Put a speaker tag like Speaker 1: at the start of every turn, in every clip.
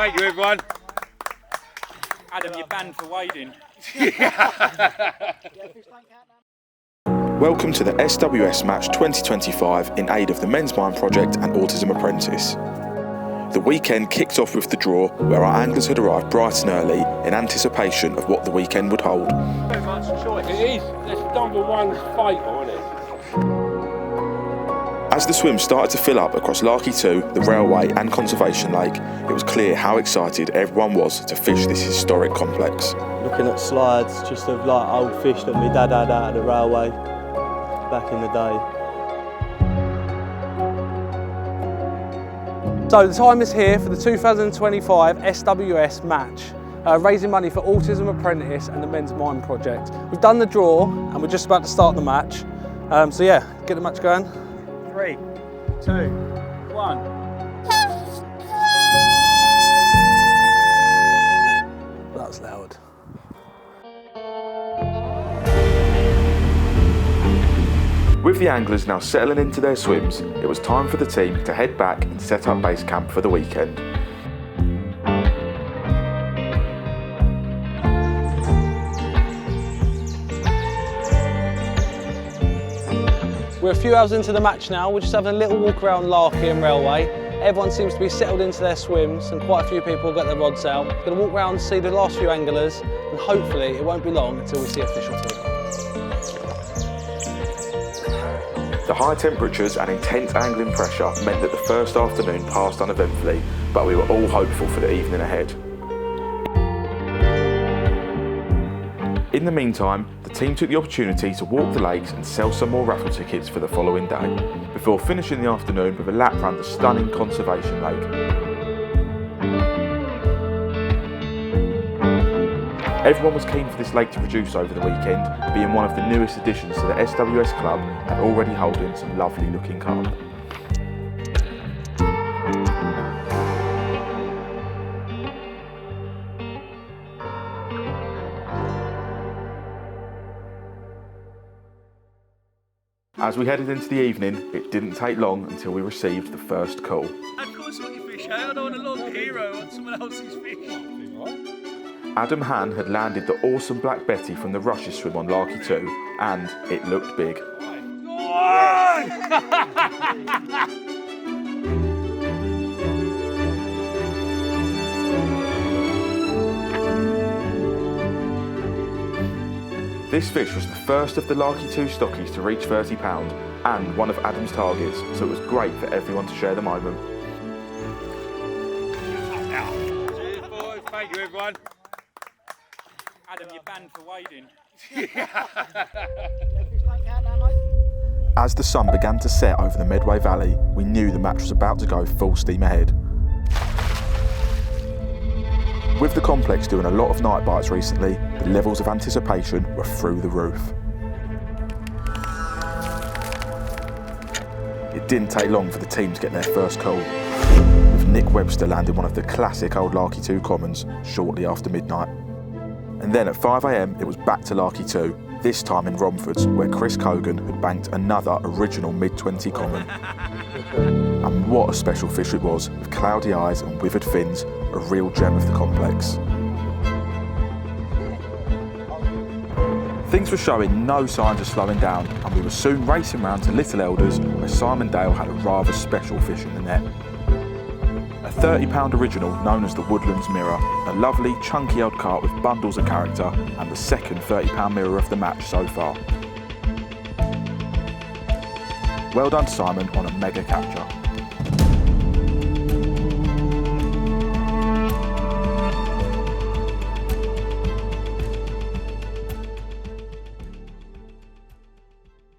Speaker 1: thank you everyone.
Speaker 2: Adam, you're banned for wading.
Speaker 3: Welcome to the SWS Match 2025 in aid of the Men's Mind Project and Autism Apprentice. The weekend kicked off with the draw, where our anglers had arrived bright and early in anticipation of what the weekend would hold.
Speaker 1: So much choice. It is. This number one's fatal, isn't it?
Speaker 3: As the swim started to fill up across Larky 2, the Railway and Conservation Lake, it was clear how excited everyone was to fish this historic complex.
Speaker 4: Looking at slides just of like old fish that my dad had out of the railway back in the day.
Speaker 5: So the time is here for the 2025 SWS match, raising money for Autism Apprentice and the Men's Mind Project. We've done the draw and we're just about to start the match. So yeah, get the match going.
Speaker 2: 3, 2, 1.
Speaker 5: That was loud.
Speaker 3: With the anglers now settling into their swims, it was time for the team to head back and set up base camp for the weekend.
Speaker 5: We're a few hours into the match now. We're just having a little walk around Larky and Railway. Everyone seems to be settled into their swims and quite a few people got their rods out. We're going to walk around and see the last few anglers and hopefully it won't be long until we see a fish or two.
Speaker 3: The high temperatures and intense angling pressure meant that the first afternoon passed uneventfully, but we were all hopeful for the evening ahead. In the meantime, the team took the opportunity to walk the lakes and sell some more raffle tickets for the following day, before finishing the afternoon with a lap round the stunning Conservation Lake. Everyone was keen for this lake to produce over the weekend, being one of the newest additions to the SWS club and already holding some lovely looking carp. As we headed into the evening, it didn't take long until we received the first call.
Speaker 2: Of course, what you fish, I don't want a long hero on someone else's fish.
Speaker 3: Adam Han had landed the awesome Black Betty from the Rushes swim on Larky 2, and it looked big. This fish was the first of the Larky 2 stockies to reach £30 and one of Adam's targets, so it was great for everyone to share the moment.
Speaker 1: Cheers boys, thank you everyone.
Speaker 2: Adam, you're banned for wading.
Speaker 3: As the sun began to set over the Medway Valley, we knew the match was about to go full steam ahead. With the complex doing a lot of night bites recently, the levels of anticipation were through the roof. It didn't take long for the team to get their first call, with Nick Webster landing one of the classic old Larky 2 commons shortly after midnight. And then at 5 AM it was back to Larky 2, this time in Romfords, where Chris Cogan had banked another original mid-20 common. And what a special fish it was, with cloudy eyes and withered fins, a real gem of the complex. Things were showing no signs of slowing down, and we were soon racing round to Little Elders, where Simon Dale had a rather special fish in the net. A £30 original known as the Woodlands Mirror, a lovely chunky old carp with bundles of character, and the second £30 mirror of the match so far. Well done Simon on a mega capture.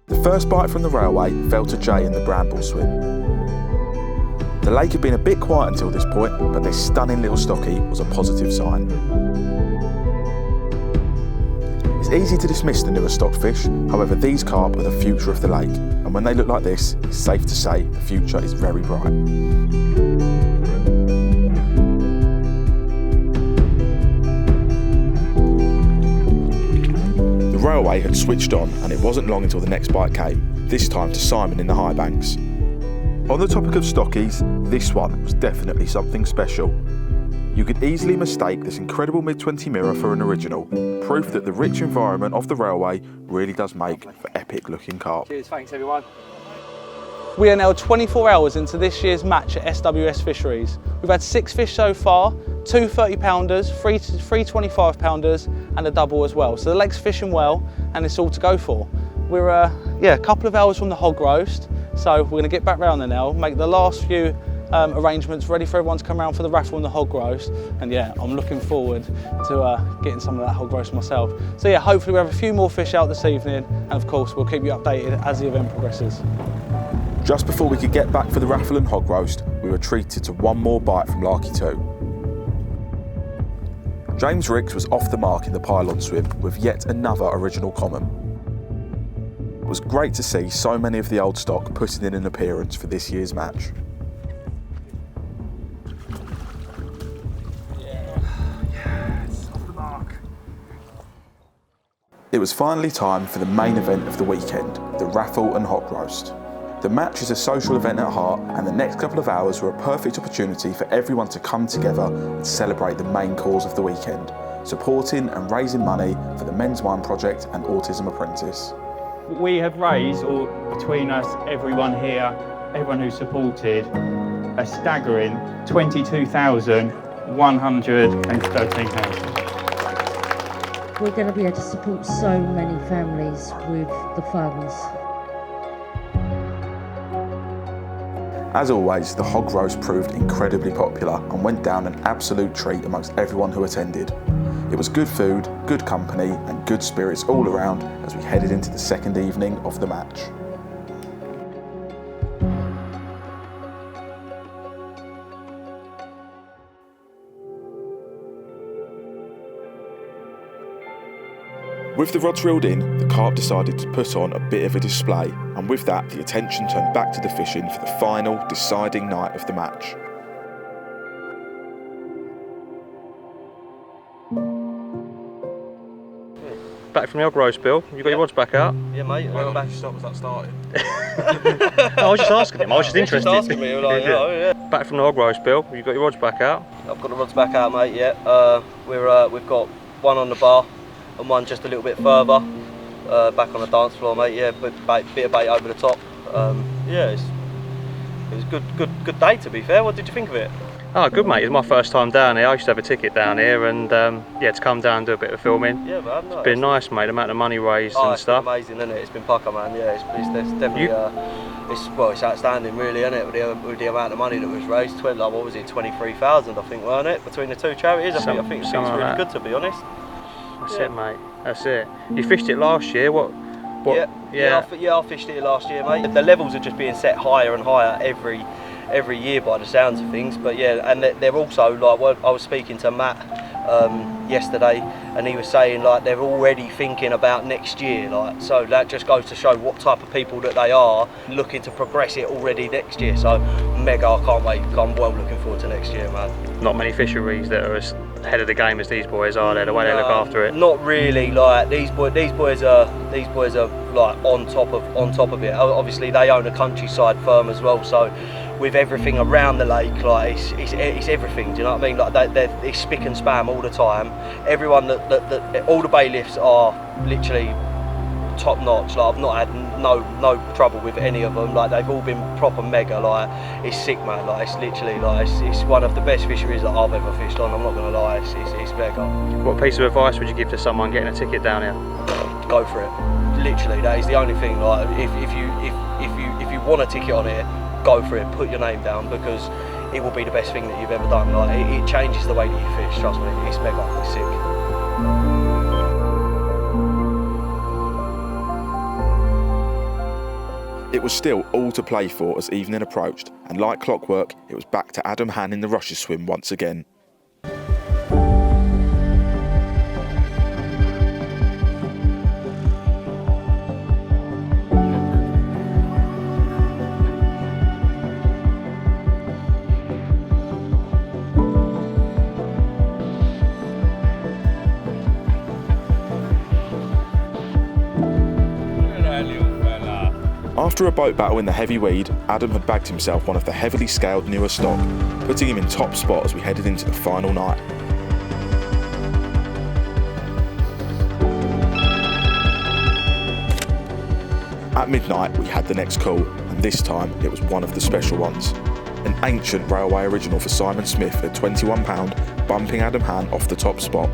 Speaker 3: The first bite from the Railway fell to Jay in the Bramble swim. The lake had been a bit quiet until this point, but this stunning little stockie was a positive sign. It's easy to dismiss the newer stocked fish, however these carp are the future of the lake, and when they look like this, it's safe to say the future is very bright. The Railway had switched on, and it wasn't long until the next bite came, this time to Simon in the high banks. On the topic of stockies, this one was definitely something special. You could easily mistake this incredible mid-20 mirror for an original, proof that the rich environment of the railway really does make for epic-looking carp.
Speaker 2: Cheers, thanks everyone.
Speaker 5: We are now 24 hours into this year's match at SWS Fisheries. We've had 6 fish so far, 2 30-pounders, 3 25-pounders and a double as well. So the lake's fishing well and it's all to go for. We're a couple of hours from the hog roast, so we're going to get back round there now, make the last few arrangements ready for everyone to come around for the raffle and the hog roast. And yeah, I'm looking forward to getting some of that hog roast myself. So yeah, hopefully we have a few more fish out this evening, and of course we'll keep you updated as the event progresses.
Speaker 3: Just before we could get back for the raffle and hog roast, we were treated to one more bite from Larky 2. James Ricks was off the mark in the pylon swim with yet another original common. It was great to see so many of the old stock putting in an appearance for this year's match. Yes, off the mark. It was finally time for the main event of the weekend, the raffle and hog roast. The match is a social event at heart, and the next couple of hours were a perfect opportunity for everyone to come together and celebrate the main cause of the weekend, supporting and raising money for the Men's Mind Project and Autism Apprentice.
Speaker 6: We have raised, or between us, everyone here, everyone who supported, a staggering £22,113.
Speaker 7: We're going to be able to support so many families with the funds.
Speaker 3: As always, the hog roast proved incredibly popular and went down an absolute treat amongst everyone who attended. It was good food, good company and good spirits all around as we headed into the second evening of the match. With the rods reeled in, the carp decided to put on a bit of a display, and with that the attention turned back to the fishing for the final deciding night of the match.
Speaker 8: Back from the hog roast, Bill. You got your rods back out?
Speaker 2: Yeah, mate.
Speaker 3: Well, back. Was that starting?
Speaker 8: I was just asking him. I was just interested.
Speaker 2: Just asking me, like, yeah.
Speaker 8: Back from the hog roast, Bill. You got your rods back out?
Speaker 2: I've got the rods back out, mate. Yeah. We've got one on the bar and one just a little bit further. Back on the dance floor, mate. Yeah, bit of bait over the top. Yeah, it was a good day, to be fair. What did you think of it?
Speaker 8: Oh, good, mate. It's my first time down here. I used to have a ticket down here, and yeah, to come down and do a bit of filming.
Speaker 2: Yeah, man.
Speaker 8: It's been nice, mate. The amount of money raised and
Speaker 2: it's
Speaker 8: stuff.
Speaker 2: Been amazing, isn't it? It's been pucker, man. Yeah, it's definitely. It's outstanding, really, isn't it? With the amount of money that was raised, what was it, 23,000, I think, weren't it, between the two charities? I think it's really good, to be honest.
Speaker 8: That's it, mate. That's it. You fished it last year. What?
Speaker 2: Yeah, I fished it last year, mate. The levels are just being set higher and higher every year by the sounds of things. But yeah, and they're also like, I was speaking to Matt yesterday, and he was saying like they're already thinking about next year. Like, so that just goes to show what type of people that they are, looking to progress it already next year. So mega, I can't wait. I'm well looking forward to next year, man.
Speaker 8: Not many fisheries that are as ahead of the game as these boys are. The way they look after it.
Speaker 2: Not really. Like these boys are like on top of it. Obviously, they own a countryside firm as well, so with everything around the lake, like it's everything. Do you know what I mean? Like they spick and spam all the time. Everyone that all the bailiffs are literally top notch. Like I've not had no trouble with any of them. Like they've all been proper mega. Like it's sick, man. Like it's literally like it's one of the best fisheries that I've ever fished on. I'm not gonna lie, it's mega.
Speaker 8: What piece of advice would you give to someone getting a ticket down here?
Speaker 2: Go for it. Literally, that is the only thing. Like if you want a ticket on it, go for it. Put your name down, because it will be the best thing that you've ever done. Like it changes the way that you fish. Trust me, it's mega. It's sick.
Speaker 3: It was still all to play for as evening approached, and like clockwork, it was back to Adam Han in the rushes swim once again. After a boat battle in the heavy weed, Adam had bagged himself one of the heavily scaled newer stock, putting him in top spot as we headed into the final night. At midnight we had the next call, and this time it was one of the special ones. An ancient railway original for Simon Smith at £21, bumping Adam Han off the top spot.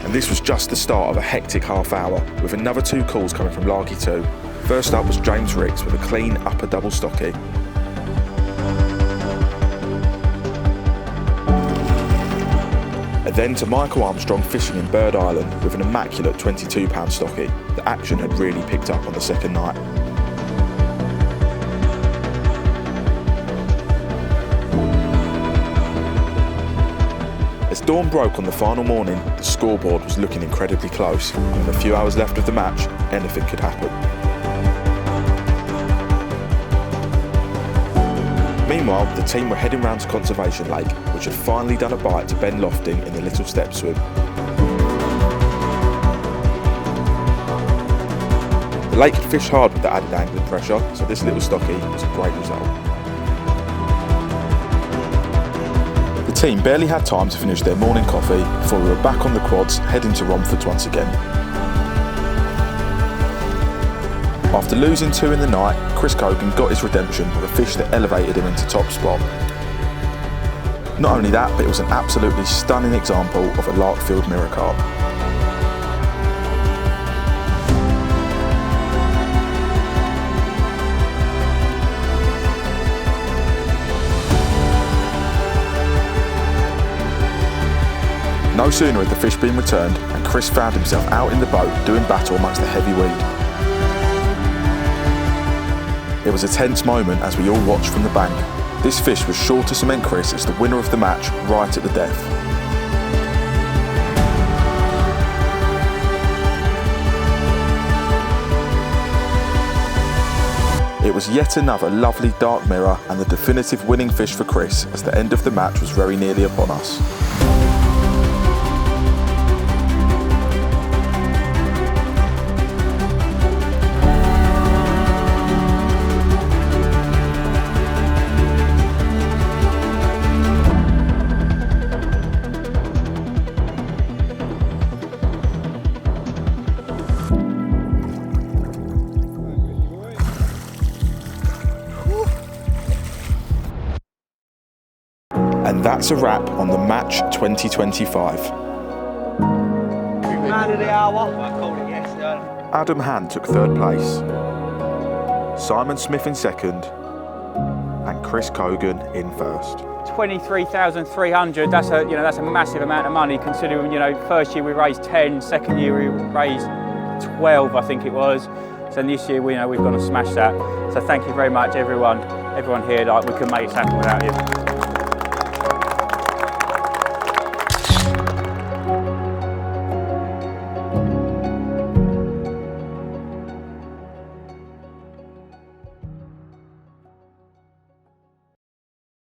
Speaker 3: And this was just the start of a hectic half hour, with another 2 calls coming from Larky 2. First up was James Ricks with a clean upper double stocky. And then to Michael Armstrong fishing in Bird Island with an immaculate £22 stocky. The action had really picked up on the second night. As dawn broke on the final morning, the scoreboard was looking incredibly close, and with a few hours left of the match, anything could happen. Meanwhile, the team were heading round to Conservation Lake, which had finally done a bite to Ben Lofting in the little step swim. The lake had fished hard with the added angling pressure, so this little stocky was a great result. The team barely had time to finish their morning coffee before we were back on the quads heading to Romford once again. After losing 2 in the night, Chris Cogan got his redemption with a fish that elevated him into top spot. Not only that, but it was an absolutely stunning example of a Larkfield mirror carp. No sooner had the fish been returned and Chris found himself out in the boat doing battle amongst the heavy weed. It was a tense moment as we all watched from the bank. This fish was sure to cement Chris as the winner of the match right at the death. It was yet another lovely dark mirror and the definitive winning fish for Chris as the end of the match was very nearly upon us. And that's a wrap on the match 2025.
Speaker 2: Man of the hour. I called it yesterday.
Speaker 3: Adam Han took 3rd place, Simon Smith in 2nd, and Chris Cogan in 1st.
Speaker 6: 23,300. That's a massive amount of money considering first year we raised 10, second year we raised 12, I think it was. So this year we've gone to smash that. So thank you very much, everyone here. We couldn't make this happen without you.